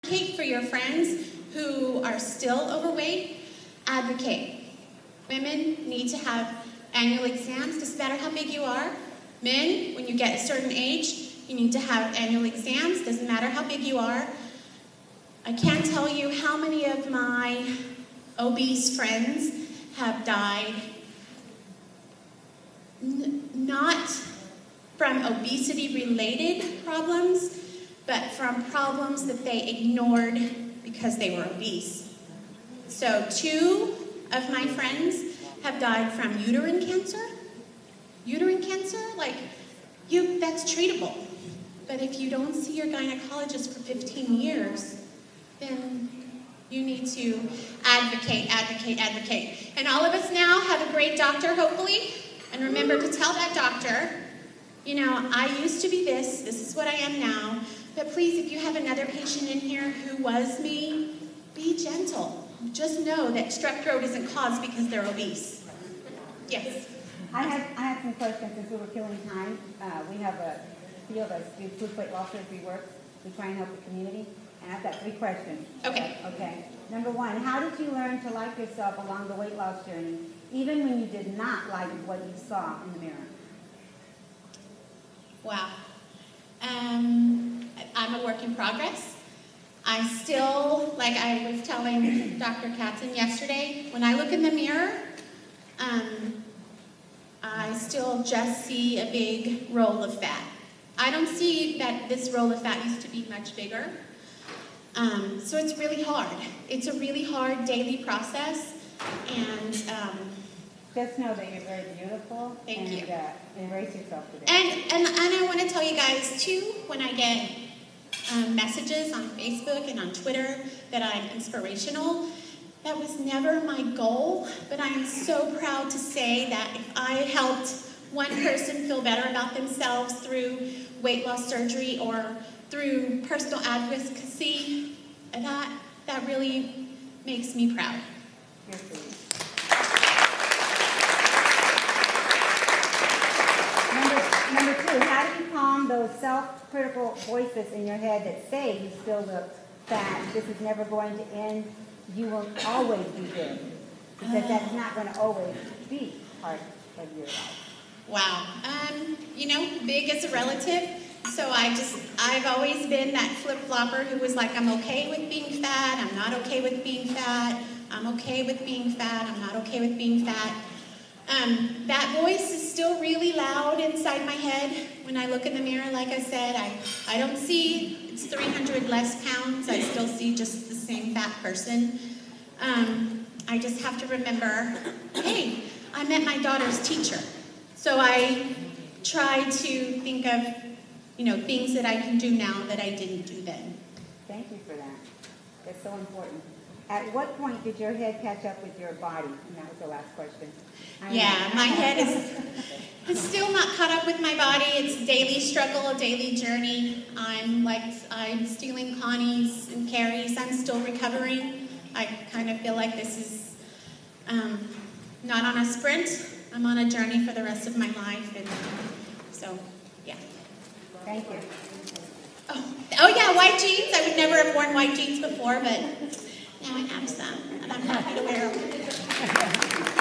Advocate for your friends who are still overweight. Advocate. Women need to have annual exams, doesn't matter how big you are. Men, when you get a certain age, you need to have annual exams, doesn't matter how big you are. I can't tell you how many of my obese friends have died, not from obesity-related problems, but from problems that they ignored because they were obese. So 2 of my friends have died from uterine cancer. Uterine cancer, that's treatable. But if you don't see your gynecologist for 15 years, then you need to advocate, advocate, advocate. And all of us now have a great doctor, hopefully. And remember to tell that doctor, I used to be this is what I am now. But please, if you have another patient in here who was me, be gentle. Just know that strep throat isn't caused because they're obese. Yes? I have some questions since we were killing time. We have a field that do food weight loss surgery work. We try and help the community. And I've got 3 questions. Okay. Okay. Number 1, how did you learn to like yourself along the weight loss journey, even when you did not like what you saw in the mirror? Wow. I'm a work in progress. I still, like I was telling Dr. Katzen yesterday, when I look in the mirror, I still just see a big roll of fat. I don't see that this roll of fat used to be much bigger. So it's really hard. It's a really hard daily process. And just know that you're very beautiful. Thank you. Embrace yourself today. And I want to tell you guys, too, when I get messages on Facebook and on Twitter that I'm inspirational, that was never my goal, but I am so proud to say that if I helped one person feel better about themselves through weight loss surgery or through personal advocacy, that really makes me proud. Number 2, how do you calm those self-critical voices in your head that say you still look fat, this is never going to end, you will always be big? Because that's not going to always be part of your life. Wow. Big is a relative. So I've always been that flip-flopper who was like, I'm okay with being fat, I'm not okay with being fat, I'm okay with being fat, I'm not okay with being fat. That voice is still really loud inside my head when I look in the mirror. Like I said, I don't see it's 300 less pounds. I still see just the same fat person. I just have to remember, hey, I met my daughter's teacher. So I try to think of, things that I can do now that I didn't do then. Thank you for that. That's so important. At what point did your head catch up with your body? And that was the last question. My head is still not caught up with my body. It's a daily struggle, a daily journey. I'm stealing Connie's and Carrie's. I'm still recovering. I kind of feel like this is not on a sprint. I'm on a journey for the rest of my life. And so, yeah. Thank you. Oh yeah, white jeans. I would never have worn white jeans before, but now I have some, and I'm happy to wear them.